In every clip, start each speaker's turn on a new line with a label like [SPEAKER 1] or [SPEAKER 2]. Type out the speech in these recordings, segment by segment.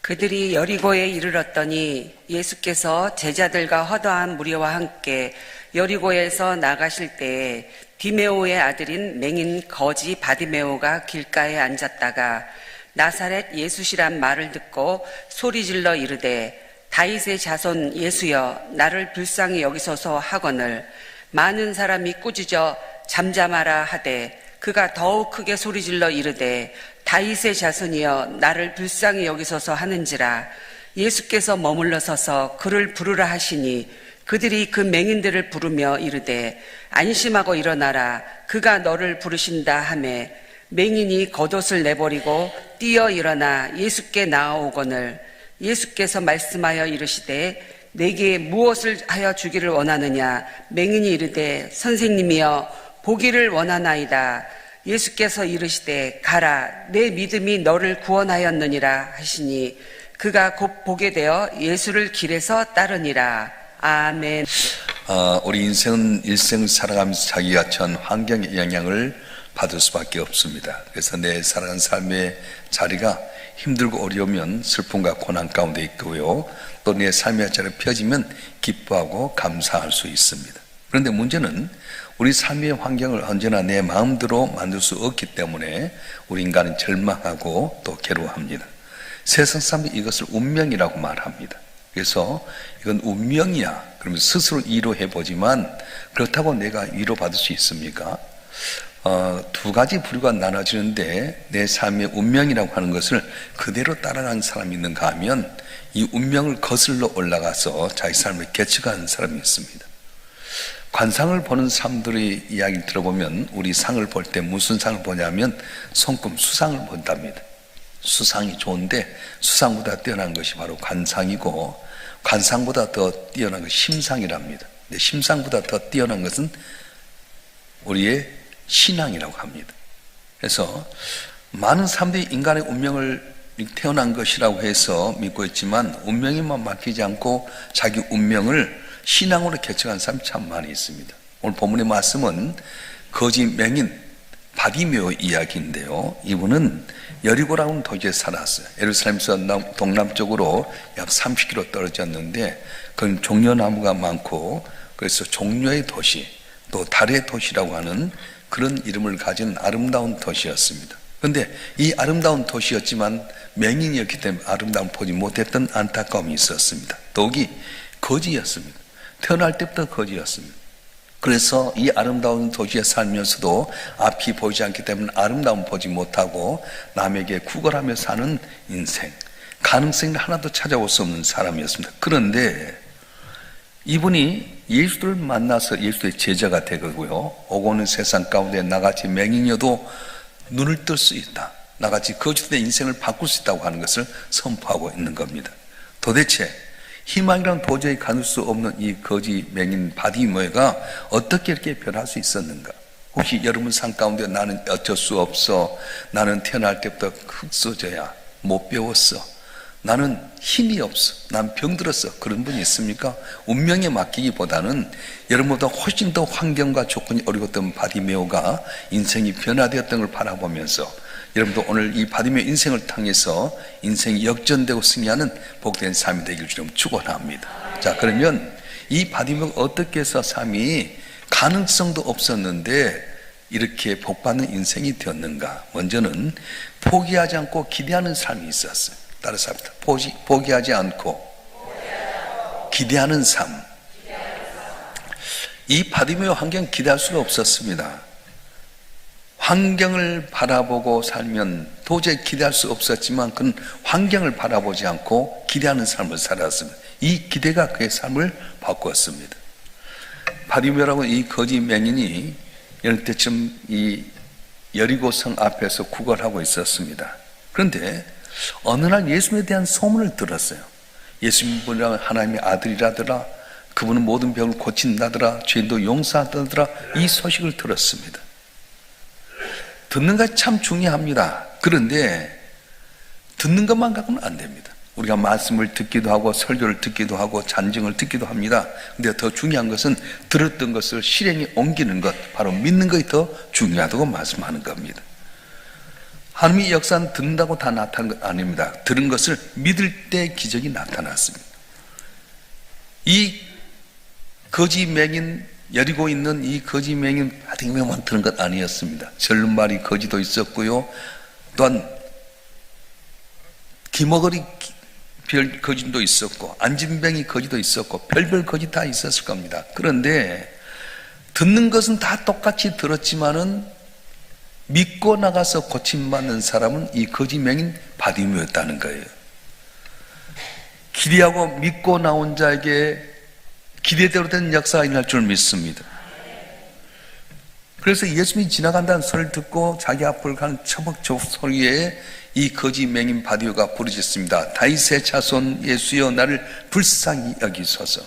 [SPEAKER 1] 그들이 여리고에 이르렀더니 예수께서 제자들과 허다한 무리와 함께 여리고에서 나가실 때에 디메오의 아들인 맹인 거지 바디메오가 길가에 앉았다가 나사렛 예수시란 말을 듣고 소리질러 이르되 다윗의 자손 예수여 나를 불쌍히 여기소서 하거늘 많은 사람이 꾸짖어 잠잠하라 하되 그가 더욱 크게 소리질러 이르되 다윗의 자손이여 나를 불쌍히 여기소서 하는지라. 예수께서 머물러 서서 그를 부르라 하시니 그들이 그 맹인들을 부르며 이르되 안심하고 일어나라 그가 너를 부르신다 하매 맹인이 겉옷을 내버리고 뛰어 일어나 예수께 나아오거늘 예수께서 말씀하여 이르시되 내게 무엇을 하여 주기를 원하느냐. 맹인이 이르되 선생님이여 보기를 원하나이다. 예수께서 이르시되 가라 내 믿음이 너를 구원하였느니라 하시니 그가 곧 보게 되어 예수를 길에서 따르니라. 아멘.
[SPEAKER 2] 우리 인생은 일생을 살아가면서 자기가 처한 환경의 영향을 받을 수밖에 없습니다. 그래서 내 살아가는 삶의 자리가 힘들고 어려우면 슬픔과 고난 가운데 있고요, 또 내 삶의 자리가 펴지면 기뻐하고 감사할 수 있습니다. 그런데 문제는 우리 삶의 환경을 언제나 내 마음대로 만들 수 없기 때문에 우리 인간은 절망하고 또 괴로워합니다. 세상 사람들이 이것을 운명이라고 말합니다. 그래서 이건 운명이야 그러면 스스로 위로해 보지만 그렇다고 내가 위로받을 수 있습니까? 두 가지 부류가 나눠지는데 내 삶의 운명이라고 하는 것을 그대로 따라가는 사람이 있는가 하면 이 운명을 거슬러 올라가서 자기 삶을 개척하는 사람이 있습니다. 관상을 보는 사람들의 이야기를 들어보면 우리 상을 볼 때 무슨 상을 보냐면 손금 수상을 본답니다. 수상이 좋은데 수상보다 뛰어난 것이 바로 관상이고 관상보다 더 뛰어난 것이 심상이랍니다. 근데 심상보다 더 뛰어난 것은 우리의 신앙이라고 합니다. 그래서 많은 사람들이 인간의 운명을 태어난 것이라고 해서 믿고 있지만 운명에만 맡기지 않고 자기 운명을 신앙으로 개척한 사람이 참 많이 있습니다. 오늘 본문의 말씀은 거지 맹인 바디메오 이야기인데요, 이분은 여리고라는 도시에 살았어요. 예루살렘에서 동남쪽으로 약 30km 떨어졌는데 그건 종려나무가 많고 그래서 종려의 도시 또 달의 도시라고 하는 그런 이름을 가진 아름다운 도시였습니다. 그런데 이 아름다운 도시였지만 맹인이었기 때문에 아름다움을 보지 못했던 안타까움이 있었습니다. 더욱이 거지였습니다. 태어날 때부터 거지였습니다. 그래서 이 아름다운 도시에 살면서도 앞이 보이지 않기 때문에 아름다움을 보지 못하고 남에게 구걸하며 사는 인생, 가능성이 하나도 찾아올 수 없는 사람이었습니다. 그런데 이분이 예수를 만나서 예수의 제자가 되고요, 오고 오는 세상 가운데 나같이 맹인이어도 눈을 뜰 수 있다, 나같이 거짓된 인생을 바꿀 수 있다고 하는 것을 선포하고 있는 겁니다. 도대체 희망이란 도저히 가눌 수 없는 이 거지 맹인 바디메오가 어떻게 이렇게 변할 수 있었는가? 혹시 여러분 삶 가운데 나는 어쩔 수 없어, 나는 태어날 때부터 흙서져야 못 배웠어, 나는 힘이 없어, 난 병들었어, 그런 분이 있습니까? 운명에 맡기기보다는 여러분보다 훨씬 더 환경과 조건이 어려웠던 바디메오가 인생이 변화되었던 걸 바라보면서 여러분도 오늘 이 바디메오 인생을 통해서 인생이 역전되고 승리하는 복된 삶이 되길 주님 축원합니다. 자, 그러면 이 바디메오가 어떻게 해서 삶이 가능성도 없었는데 이렇게 복받는 인생이 되었는가? 먼저는 포기하지 않고 기대하는 삶이 있었어요. 따라서 합니다. 포기하지 않고 기대하는 삶. 이 바디메오 환경 기대할 수가 없었습니다. 환경을 바라보고 살면 도저히 기대할 수 없었지만 그는 환경을 바라보지 않고 기대하는 삶을 살았습니다. 이 기대가 그의 삶을 바꾸었습니다. 바디메오라고 이 거지 맹인이 이럴 때쯤 이 여리고성 앞에서 구걸하고 있었습니다. 그런데 어느 날 예수님에 대한 소문을 들었어요. 예수님은 하나님의 아들이라더라, 그분은 모든 병을 고친다더라, 죄인도 용서하다더라, 이 소식을 들었습니다. 듣는 것이 참 중요합니다. 그런데 듣는 것만 갖고는 안 됩니다. 우리가 말씀을 듣기도 하고 설교를 듣기도 하고 잔증을 듣기도 합니다. 근데 더 중요한 것은 들었던 것을 실행에 옮기는 것, 바로 믿는 것이 더 중요하다고 말씀하는 겁니다. 하나님의 역사는 듣는다고 다 나타난 것 아닙니다. 들은 것을 믿을 때 기적이 나타났습니다. 이 거지 맹인, 여리고 있는 이 거지 맹인 바디메오만 들은 것 아니었습니다. 절름발이 거지도 있었고요. 또한 기머거리 거지도 있었고 안진뱅이 거지도 있었고 별별 거지 다 있었을 겁니다. 그런데 듣는 것은 다 똑같이 들었지만은 믿고 나가서 고침받는 사람은 이 거지 맹인 바디메오였다는 거예요. 기대하고 믿고 나온 자에게 기대대로 된 역사가 일어날 줄 믿습니다. 그래서 예수님이 지나간다는 소리를 듣고 자기 앞을 가는 처벅처벅 소리에 이 거지 맹인 바디오가 부르짖습니다. 다윗의 자손 예수여 나를 불쌍히 여기소서.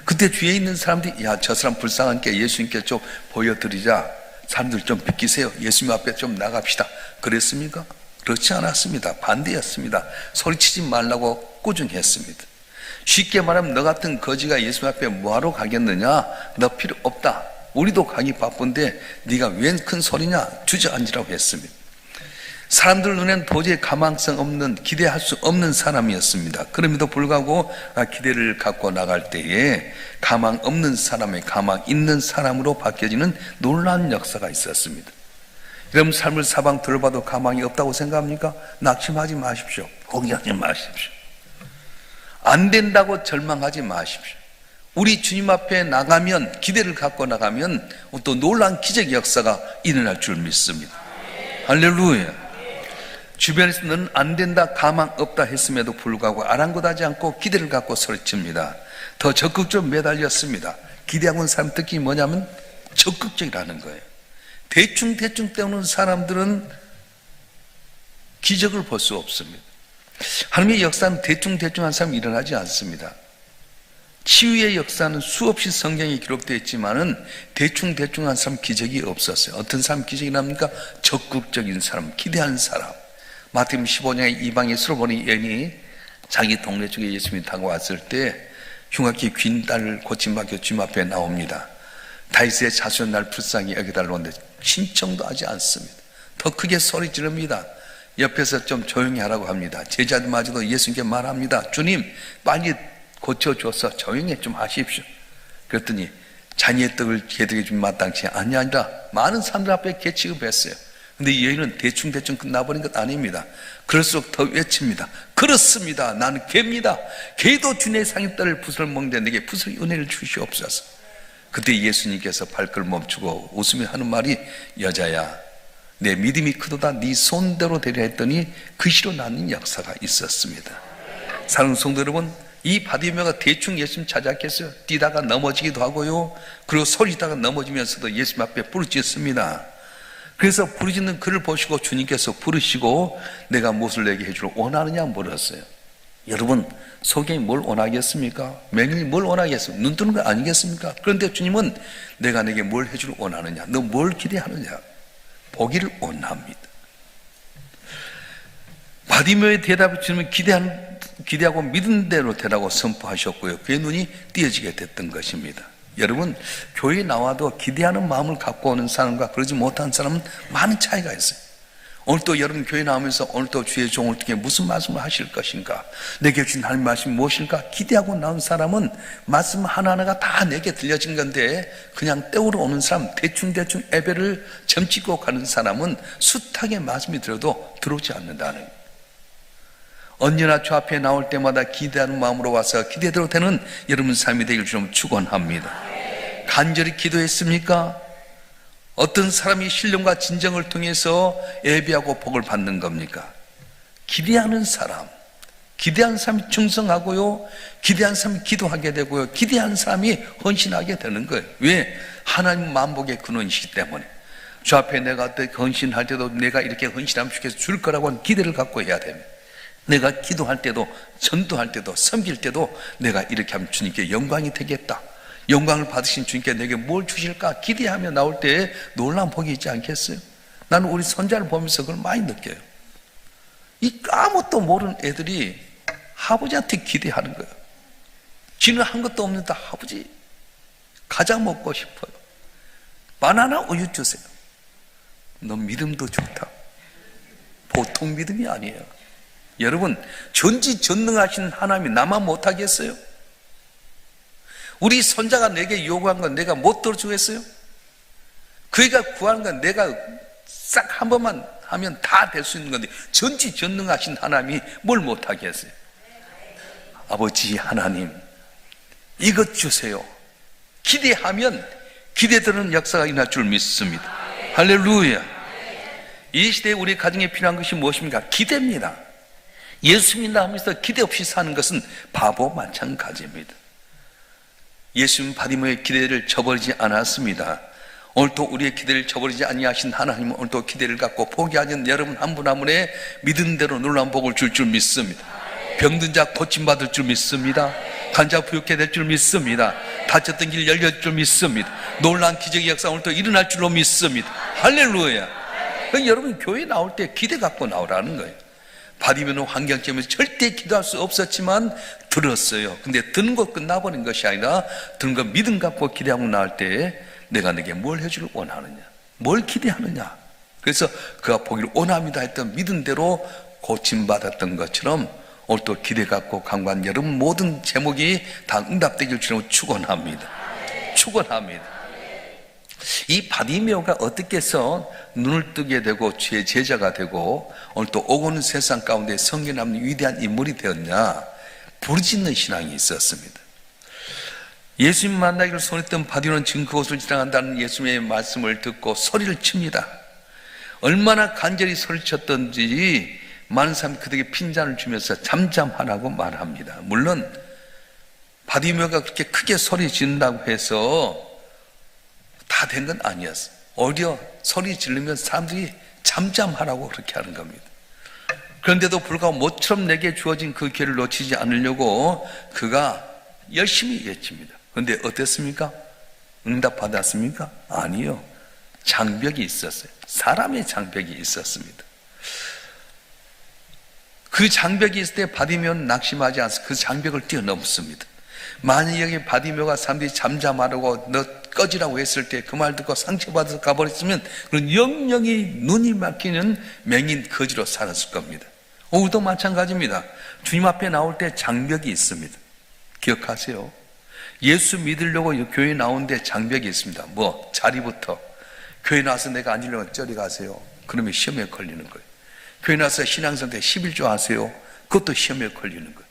[SPEAKER 2] 그때 뒤에 있는 사람들이 야, 저 사람 불쌍한 게 예수님께 좀 보여드리자. 사람들 좀 비키세요. 예수님 앞에 좀 나갑시다. 그랬습니까? 그렇지 않았습니다. 반대였습니다. 소리치지 말라고 꾸중했습니다. 쉽게 말하면 너 같은 거지가 예수님 앞에 뭐하러 가겠느냐? 너 필요 없다. 우리도 가기 바쁜데 네가 웬 큰 소리냐? 주저앉으라고 했습니다. 사람들 눈엔 도저히 가망성 없는, 기대할 수 없는 사람이었습니다. 그럼에도 불구하고 기대를 갖고 나갈 때에 가망 없는 사람의 가망 있는 사람으로 바뀌어지는 놀라운 역사가 있었습니다. 여러분 삶을 사방 들어봐도 가망이 없다고 생각합니까? 낙심하지 마십시오. 포기하지 마십시오. 안 된다고 절망하지 마십시오. 우리 주님 앞에 나가면, 기대를 갖고 나가면 또 놀라운 기적 역사가 일어날 줄 믿습니다. 할렐루야. 주변에서 너는 안 된다, 가망 없다 했음에도 불구하고 아랑곳하지 않고 기대를 갖고 소리칩니다. 더 적극적으로 매달렸습니다. 기대하고 있는 사람 특징이 뭐냐면 적극적이라는 거예요. 대충 때우는 사람들은 기적을 볼 수 없습니다. 하나님의 역사는 대충 한 사람이 일어나지 않습니다. 치유의 역사는 수없이 성경에 기록되어 있지만은 대충 한 사람 기적이 없었어요. 어떤 사람 기적이 납니까? 적극적인 사람, 기대한 사람. 마태복음 15장에 이방의 수로보니 여인이 자기 동네 쪽에 예수님이 타고 왔을 때 흉악히 귄 딸을 고침받겨 주님 앞에 나옵니다. 다윗의 자손 날 불쌍히 여겨달라고 하는데 신청도 하지 않습니다. 더 크게 소리 지릅니다. 옆에서 좀 조용히 하라고 합니다. 제자들마저도 예수님께 말합니다. 주님 빨리 고쳐줘서 조용히 좀 하십시오. 그랬더니 자녀의 떡을 개들에게 준 마땅치 아니라 많은 사람들 앞에 개취급했어요. 근데 이 여인은 대충 끝나버린 것 아닙니다. 그럴수록 더 외칩니다. 그렇습니다. 나는 개입니다. 개도 주님의 상입다를 붓을 먹는데 내게 붓을 은혜를 주시옵소서. 그때 예수님께서 발걸음 멈추고 웃으며 하는 말이 여자야 내 믿음이 크도다 네 손대로 되려 했더니 그 시로 나는 역사가 있었습니다. 사랑하는 성도 여러분, 이 바디메오가 대충 예수님 찾아왔겠어요? 뛰다가 넘어지기도 하고요. 그리고 소리다가 넘어지면서도 예수님 앞에 부르짖습니다. 그래서 부르짖는 그를 보시고 주님께서 부르시고 내가 무엇을 내게 해주려 원하느냐 물었어요. 여러분 소경이 뭘 원하겠습니까? 맹인이 뭘 원하겠습니까? 눈 뜨는 거 아니겠습니까? 그런데 주님은 내가 내게 뭘 해주려 원하느냐? 너 뭘 기대하느냐? 보기를 원합니다. 바디메오의 대답을 주님은 기대하고 믿은 대로 되라고 선포하셨고요. 그의 눈이 띄어지게 됐던 것입니다. 여러분 교회에 나와도 기대하는 마음을 갖고 오는 사람과 그러지 못한 사람은 많은 차이가 있어요. 오늘 또 여러분 교회 나오면서 오늘 또 주의 종을 통해 무슨 말씀을 하실 것인가, 내게 주신 하나님 말씀이 무엇일까 기대하고 나온 사람은 말씀 하나하나가 다 내게 들려진 건데 그냥 때우러 오는 사람, 대충 예배를 점찍고 가는 사람은 숱하게 말씀이 들어도 들어오지 않는다는 거예요. 언제나 주 앞에 나올 때마다 기대하는 마음으로 와서 기대대로 되는 여러분 삶이 되길 좀 축원합니다. 간절히 기도했습니까? 어떤 사람이 신령과 진정을 통해서 예배하고 복을 받는 겁니까? 기대하는 사람, 기대한 사람이 충성하고요, 기대한 사람이 기도하게 되고요, 기대한 사람이 헌신하게 되는 거예요. 왜? 하나님 만복의 근원이시기 때문에. 주 앞에 내가 어떻게 헌신할 때도 내가 이렇게 헌신하면 주께서 줄 거라고 하는 기대를 갖고 해야 됩니다. 내가 기도할 때도 전도할 때도 섬길 때도 내가 이렇게 하면 주님께 영광이 되겠다, 영광을 받으신 주님께 내게 뭘 주실까 기대하며 나올 때에 놀라운 복이 있지 않겠어요? 나는 우리 손자를 보면서 그걸 많이 느껴요. 이 아무것도 모르는 애들이 아버지한테 기대하는 거예요. 지는 한 것도 없는데 아버지 과자 먹고 싶어요. 바나나 우유 주세요. 너 믿음도 좋다. 보통 믿음이 아니에요. 여러분, 전지전능하신 하나님이 나만 못하겠어요? 우리 손자가 내게 요구한 건 내가 못 들어주겠어요? 그이가 구하는 건 내가 싹 한 번만 하면 다 될 수 있는 건데 전지전능하신 하나님이 뭘 못하겠어요? 아버지 하나님, 이것 주세요. 기대하면 기대되는 역사가 일어날 줄 믿습니다. 할렐루야. 이 시대에 우리 가정에 필요한 것이 무엇입니까? 기대입니다. 예수 믿는다 하면서 기대 없이 사는 것은 바보 마찬가지입니다. 예수님 바디모의 기대를 저버리지 않았습니다. 오늘도 우리의 기대를 저버리지 아니하신 하나님은 오늘도 기대를 갖고 포기하는 여러분 한 분 한 분의 믿음대로 놀라운 복을 줄 줄 믿습니다. 병든 자 고침받을 줄 믿습니다. 간자 부욕해 될 줄 믿습니다. 닫혔던 길 열릴 줄 믿습니다. 놀라운 기적의 역사 오늘도 일어날 줄로 믿습니다. 할렐루야. 여러분 교회 나올 때 기대 갖고 나오라는 거예요. 바디메오 환경 때문에 절대 기도할 수 없었지만 들었어요. 근데 듣는 것 끝나버린 것이 아니라 듣는 것 믿음 갖고 기대하고 나올 때 내가 내게 뭘 해주길 원하느냐, 뭘 기대하느냐. 그래서 그가 보기를 원합니다 했던 믿음대로 고침받았던 것처럼 오늘도 기대 갖고 강구한 여러분 모든 제목이 다 응답되길 주로 축원합니다. 축원합니다. 이 바디메오가 어떻게 해서 눈을 뜨게 되고 주의 제자가 되고 오늘 또 오고는 세상 가운데 성경 남는 위대한 인물이 되었냐? 부르짖는 신앙이 있었습니다. 예수님 만나기를 소원했던 바디메오는 지금 그곳을 지나간다는 예수님의 말씀을 듣고 소리를 칩니다. 얼마나 간절히 소리쳤던지 많은 사람이 그에게 핀잔을 주면서 잠잠하라고 말합니다. 물론 바디메오가 그렇게 크게 소리 지른다고 해서 다 된 건 아니었어요. 오히려 소리 지르면 사람들이 잠잠하라고 그렇게 하는 겁니다. 그런데도 불구하고 모처럼 내게 주어진 그 기회를 놓치지 않으려고 그가 열심히 외칩니다. 그런데 어땠습니까? 응답 받았습니까? 아니요. 장벽이 있었어요. 사람의 장벽이 있었습니다. 그 장벽이 있을 때 바디메오는 낙심하지 않아서 그 장벽을 뛰어넘습니다. 만약에 바디메오가 사람들이 잠잠하라고 너 꺼지라고 했을 때 그 말 듣고 상처받아서 가버렸으면 그런 영영이 눈이 막히는 맹인 거지로 살았을 겁니다. 오늘도 마찬가지입니다. 주님 앞에 나올 때 장벽이 있습니다. 기억하세요. 예수 믿으려고 교회 나오는데 장벽이 있습니다. 뭐 자리부터 교회 나와서 내가 앉으려고 저리 가세요. 그러면 시험에 걸리는 거예요. 교회 나와서 신앙생활 11조 하세요. 그것도 시험에 걸리는 거예요.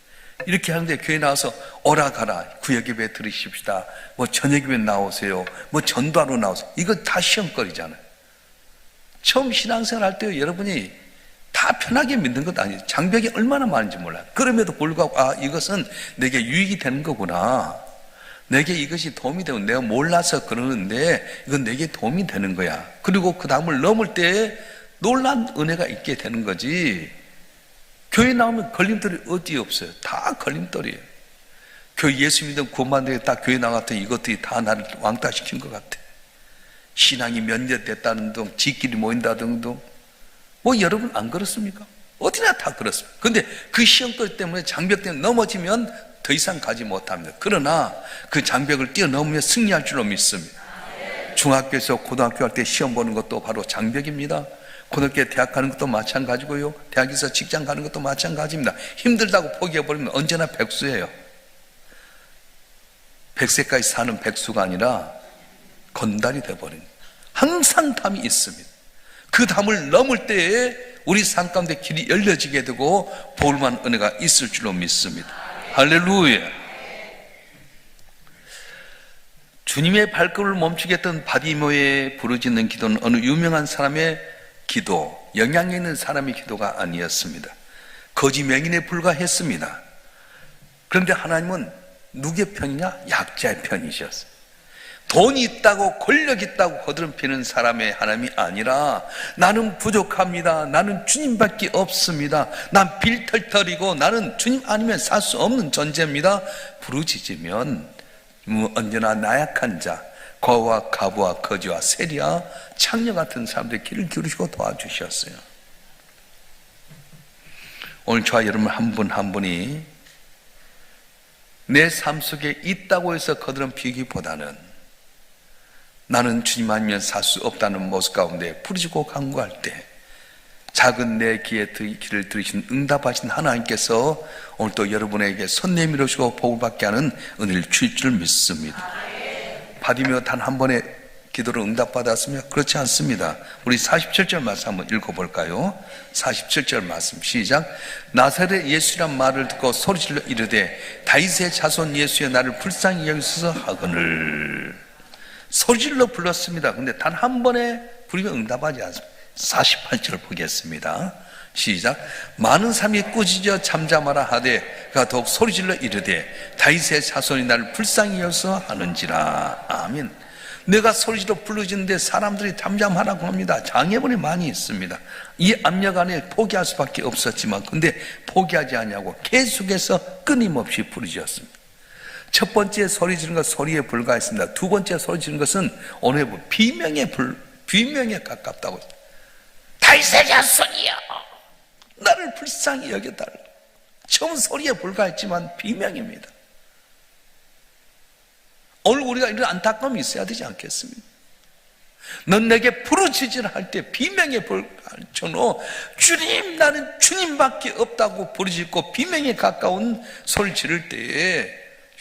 [SPEAKER 2] 이렇게 하는데 교회 나와서 오라 가라 구역예배 들으십시다, 뭐 저녁예배 나오세요, 뭐 전도하러 나오세요, 이거 다 시험거리잖아요. 처음 신앙생활 할 때 여러분이 다 편하게 믿는 것 아니에요. 장벽이 얼마나 많은지 몰라요. 그럼에도 불구하고 아 이것은 내게 유익이 되는 거구나, 내게 이것이 도움이 되고 내가 몰라서 그러는데 이건 내게 도움이 되는 거야. 그리고 그 다음을 넘을 때 놀란 은혜가 있게 되는 거지. 교회 나오면 걸림돌이 어디 없어요. 다 걸림돌이에요. 교회 예수 믿음 구원받는 딱 교회 나갔더니 이것들이 다 나를 왕따시킨 것 같아. 신앙이 몇 년 됐다는 둥, 지끼리 모인다는 둥. 뭐 여러분 안 그렇습니까? 어디나 다 그렇습니다. 그런데 그 시험거리 때문에 장벽 때문에 넘어지면 더 이상 가지 못합니다. 그러나 그 장벽을 뛰어넘으며 승리할 줄로 믿습니다. 중학교에서 고등학교 할 때 시험 보는 것도 바로 장벽입니다. 고등학교 대학 가는 것도 마찬가지고요. 대학에서 직장 가는 것도 마찬가지입니다. 힘들다고 포기해버리면 언제나 백수예요. 100세까지 사는 백수가 아니라 건달이 돼버립니다. 항상 담이 있습니다. 그 담을 넘을 때에 우리 삶 가운데 길이 열려지게 되고 볼만 은혜가 있을 줄로 믿습니다. 할렐루야. 주님의 발걸음을 멈추게 했던 바디메오의 부르짖는 기도는 어느 유명한 사람의 기도, 영향력 있는 사람의 기도가 아니었습니다. 거지 맹인에 불과했습니다. 그런데 하나님은 누구의 편이냐? 약자의 편이셨어요. 돈이 있다고 권력 있다고 거드름피는 사람의 하나님이 아니라 나는 부족합니다, 나는 주님밖에 없습니다, 난 빌털털이고 나는 주님 아니면 살 수 없는 존재입니다. 부르짖으면 언제나 나약한 자, 거와 가부와 거지와 세리와 창녀 같은 사람들의 길을 기울이시고 도와주셨어요. 오늘 저와 여러분 한 분 한 분이 내 삶 속에 있다고 해서 거드름피기보다는 나는 주님 아니면 살 수 없다는 모습 가운데 부르짖고 간구할 때 작은 내 기를 들으신 응답하신 하나님께서 오늘 또 여러분에게 손 내밀어주고 복을 받게 하는 은혜를 주실 줄 믿습니다. 바디메오 단 한 번의 기도를 응답받았으며 그렇지 않습니다. 우리 47절 말씀 한번 읽어볼까요? 47절 말씀 시작. 나사렛 예수란 말을 듣고 소리질러 이르되 다윗의 자손 예수여 나를 불쌍히 여기소서 하거늘. 소리질러 불렀습니다. 근데 단 한 번에 부르면 응답하지 않습니다. 48절 보겠습니다. 시작. 많은 사람이 꾸짖어 잠잠하라 하되 그가 더욱 소리질러 이르되 다윗의 자손이 나를 불쌍히 여기소서 하는지라. 아멘. 내가 소리질러 부르짖는데 사람들이 잠잠하라고 합니다. 장애물이 많이 있습니다. 이 압력 안에 포기할 수밖에 없었지만 근데 포기하지 않냐고 계속해서 끊임없이 부르짖었습니다. 첫 번째 소리 지르는 것 소리에 불과했습니다. 두 번째 소리 지르는 것은 오늘 비명에 가깝다고. 다윗의 자손이여 나를 불쌍히 여겨달라. 처음 소리에 불과했지만 비명입니다. 오늘 우리가 이런 안타까움이 있어야 되지 않겠습니까? 넌 내게 부르짖으라 할 때 비명에 불과할 정도 주님 나는 주님밖에 없다고 부르짖고 비명에 가까운 소리 지를 때에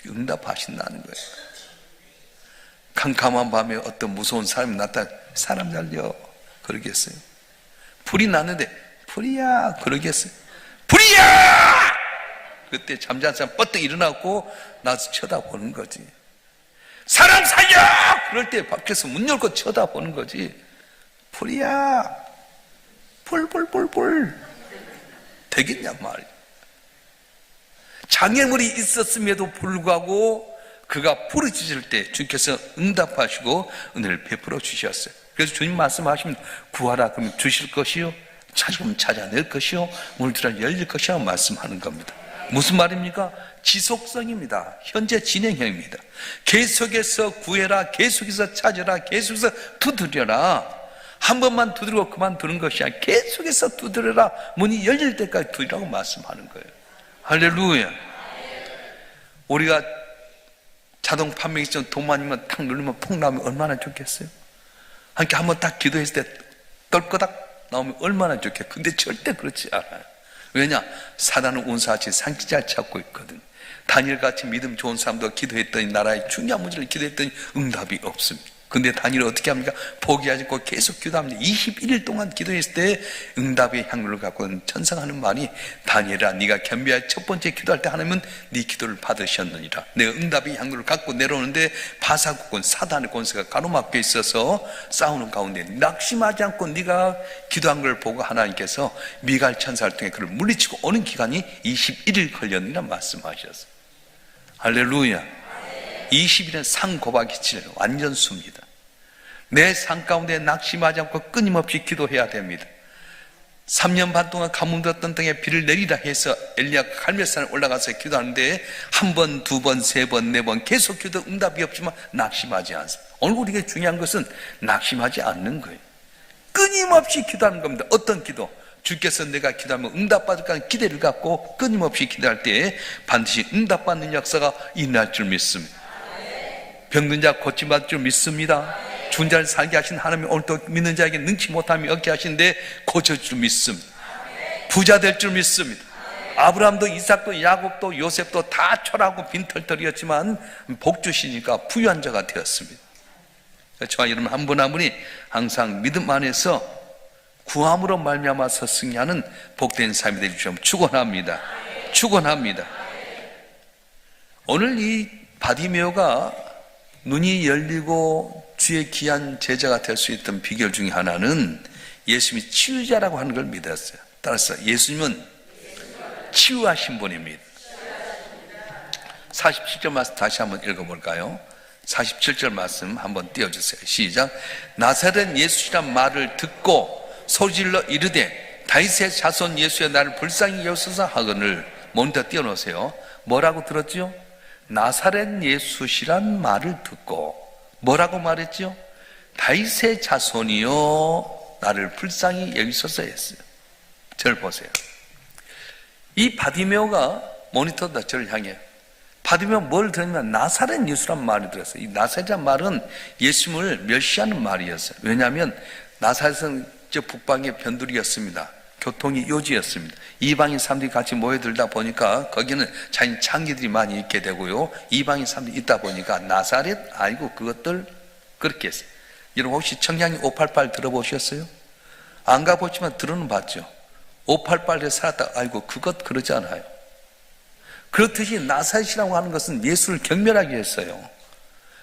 [SPEAKER 2] 응답하신다는 거예요. 캄캄한 밤에 어떤 무서운 사람이 나타나 사람 살려 그러겠어요? 불이 났는데 불이야 그러겠어요? 불이야! 그때 잠자는 사람 뻗떡 일어나고 나서 쳐다보는 거지. 사람 살려! 그럴 때 밖에서 문 열고 쳐다보는 거지. 불이야. 불. 되겠냐 말이야. 장애물이 있었음에도 불구하고 그가 부르짖을 때 주님께서 응답하시고 은혜를 베풀어 주셨어요. 그래서 주님 말씀하시면 구하라 그러면 주실 것이요 찾으면 찾아낼 것이요 문을 두드리면 열릴 것이요 말씀하는 겁니다. 무슨 말입니까? 지속성입니다. 현재 진행형입니다. 계속해서 구해라, 계속해서 찾아라, 계속해서 두드려라. 한 번만 두드리고 그만두는 것이 아니라 계속해서 두드려라. 문이 열릴 때까지 두드리라고 말씀하는 거예요. 할렐루야. 우리가 자동 판매기 전 돈만이면 탁 누르면 폭 나오면 얼마나 좋겠어요? 함께 한번 딱 기도했을 때 떨거닥 나오면 얼마나 좋겠어요? 근데 절대 그렇지 않아요. 왜냐? 사단은 운사같이 상기잘 찾고 있거든. 다니엘같이 믿음 좋은 사람도 기도했더니 나라의 중요한 문제를 기도했더니 응답이 없습니다. 근데 다니엘은 어떻게 합니까? 포기하지 않고 계속 기도합니다. 21일 동안 기도했을 때 응답의 향유를 갖고 천사가 하는 말이 다니엘아 네가 겸비할 첫 번째 기도할 때 하나님은 네 기도를 받으셨느니라. 내가 응답의 향유를 갖고 내려오는데 바사국군 사단의 권세가 가로막혀 있어서 싸우는 가운데 낙심하지 않고 네가 기도한 걸 보고 하나님께서 미가엘 천사를 통해 그를 물리치고 오는 기간이 21일 걸렸느라 말씀하셨어요. 할렐루야. 20일은 상고박이 치는 완전 수입니다. 내 삶 가운데 낙심하지 않고 끊임없이 기도해야 됩니다. 3년 반 동안 가뭄 들었던 땅에 비를 내리라 해서 엘리야가 갈멜산에 올라가서 기도하는데 한 번, 두 번, 세 번, 네 번 계속 기도 응답이 없지만 낙심하지 않습니다. 오늘 우리에게 중요한 것은 낙심하지 않는 거예요. 끊임없이 기도하는 겁니다. 어떤 기도? 주께서 내가 기도하면 응답받을 거라는 기대를 갖고 끊임없이 기도할 때 반드시 응답받는 역사가 일어날 줄 믿습니다. 병든 자 고침받을 줄 믿습니다. 죽은 자를 살게 하신 하나님이 오늘 또 믿는 자에게 능치 못함이 없게 하시는데 고쳐줄 줄 믿습니다. 부자 될 줄 믿습니다. 아브라함도 이삭도 야곱도 요셉도 다 초라하고 빈털털이었지만 복 주시니까 부유한 자가 되었습니다. 저와 여러분 한 분 한 분이 항상 믿음 안에서 구함으로 말미암아서 승리하는 복된 삶이 되길 좀 축원합니다. 축원합니다. 오늘 이 바디메오가 눈이 열리고 주의 귀한 제자가 될 수 있던 비결 중에 하나는 예수님이 치유자라고 하는 걸 믿었어요. 따라서 예수님은 치유하신 분입니다. 47절 말씀 다시 한번 읽어볼까요? 47절 말씀 한번 띄워주세요. 시작. 나사렛 예수시란 말을 듣고 소리질러 이르되 다윗의 자손 예수여 나를 불쌍히 여기소서 하거늘. 모니터 띄워놓으세요. 뭐라고 들었죠? 나사렛 예수시란 말을 듣고 뭐라고 말했죠? 다윗의 자손이요 나를 불쌍히 여기소서 했어요. 저를 보세요. 이 바디메오가 모니터다 저를 향해 바디메오 뭘 들었냐면 나사렛 예수란 말을 들었어요. 이 나사렛이란 말은 예수님을 멸시하는 말이었어요. 왜냐하면 나사렛은 저 북방의 변두리였습니다. 교통이 요지였습니다. 이방인 사람들이 같이 모여들다 보니까 거기는 자연 창기들이 많이 있게 되고요. 이방인 사람들이 있다 보니까 나사렛, 아이고 그것들 그렇게 했어요. 여러분 혹시 청량리 588 들어보셨어요? 안 가보지만 들어는 봤죠. 588에 살았다, 아이고 그것 그러지 않아요. 그렇듯이 나사렛이라고 하는 것은 예수를 경멸하게 했어요.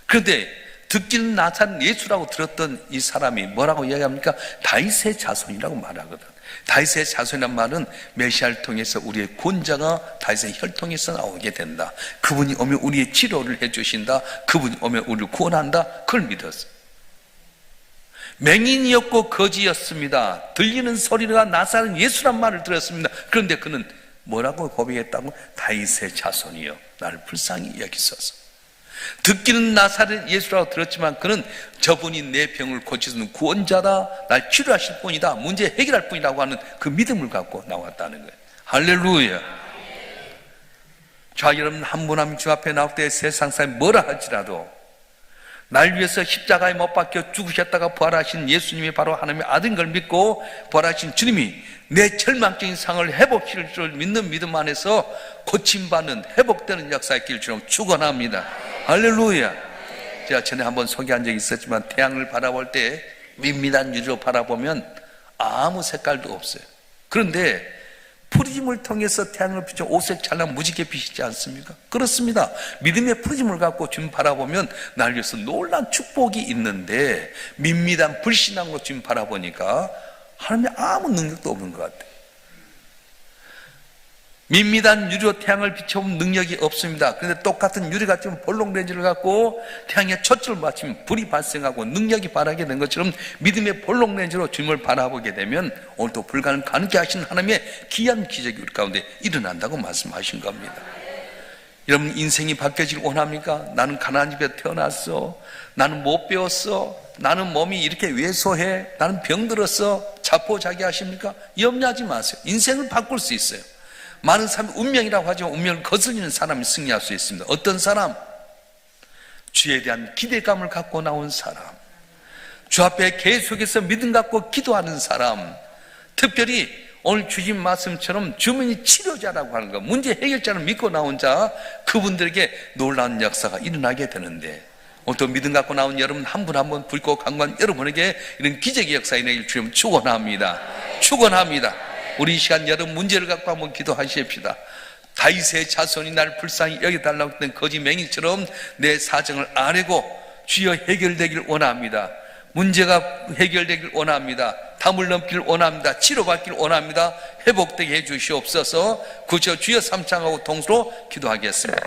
[SPEAKER 2] 그런데 듣기는 나사렛 예수라고 들었던 이 사람이 뭐라고 이야기합니까? 다윗의 자손이라고 말하거든. 다윗의 자손이란 말은 메시아를 통해서 우리의 권자가 다윗의 혈통에서 나오게 된다. 그분이 오면 우리의 치료를 해주신다. 그분이 오면 우리를 구원한다. 그걸 믿었어요. 맹인이었고 거지였습니다. 들리는 소리가 나사렛 예수란 말을 들었습니다. 그런데 그는 뭐라고 고백했다고? 다윗의 자손이여 나를 불쌍히 여기소서. 듣기는 나사렛 예수라고 들었지만 그는 저분이 내 병을 고치는 구원자다, 날 치료하실 분이다, 문제 해결할 분이라고 하는 그 믿음을 갖고 나왔다는 거예요. 할렐루야. 자, 여러분 한 분 한 분 주 앞에 나올 때 세상 사람이 뭐라 할지라도 날 위해서 십자가에 못 박혀 죽으셨다가 부활하신 예수님이 바로 하나님의 아들인 걸 믿고 부활하신 주님이 내 절망적인 상을 회복시킬 줄 믿는 믿음 안에서 고침받는 회복되는 역사의 길을 주님 축원합니다. 할렐루야. 제가 전에 한번 소개한 적이 있었지만 태양을 바라볼 때 밋밋한 유리로 바라보면 아무 색깔도 없어요. 그런데 프리즘을 통해서 태양을 비춰 오색 찬란 무지개 비치지 않습니까? 그렇습니다. 믿음의 프리즘을 갖고 지금 바라보면 날 위해서 놀라운 축복이 있는데 밋밋한 불신앙으로 지금 바라보니까 하나님의 아무 능력도 없는 것 같아요. 밋밋한 유리로 태양을 비춰보면 능력이 없습니다. 그런데 똑같은 유리가 지금 볼록렌즈를 갖고 태양에 초점을 맞추면 불이 발생하고 능력이 발하게 된 것처럼 믿음의 볼록렌즈로 주님을 바라보게 되면 오늘도 불가능 가능케 하신 하나님의 귀한 기적이 우리 가운데 일어난다고 말씀하신 겁니다. 여러분 인생이 바뀌어지길 원합니까? 나는 가난한 집에 태어났어. 나는 못 배웠어. 나는 몸이 이렇게 왜소해. 나는 병들었어. 자포자기하십니까? 염려하지 마세요. 인생을 바꿀 수 있어요. 많은 사람이 운명이라고 하지만 운명을 거슬리는 사람이 승리할 수 있습니다. 어떤 사람? 주에 대한 기대감을 갖고 나온 사람, 주 앞에 계속해서 믿음 갖고 기도하는 사람, 특별히 오늘 주신 말씀처럼 주민이 치료자라고 하는 것, 문제 해결자를 믿고 나온 자, 그분들에게 놀라운 역사가 일어나게 되는데 오늘 또 믿음 갖고 나온 여러분 한 분 한 분 불고 강구한 여러분에게 이런 기적의 역사가 일어나길 주님 축원합니다. 축원합니다. 우리 이 시간 여러분 문제를 갖고 한번 기도하십시다. 다윗의 자손이 날 불쌍히 여겨달라고 했던 거지 맹인처럼 내 사정을 아뢰고 주여 해결되길 원합니다. 문제가 해결되길 원합니다. 담을 넘기를 원합니다. 치료받기를 원합니다. 회복되게 해주시옵소서. 구저 주여 삼창하고 동수로 기도하겠습니다.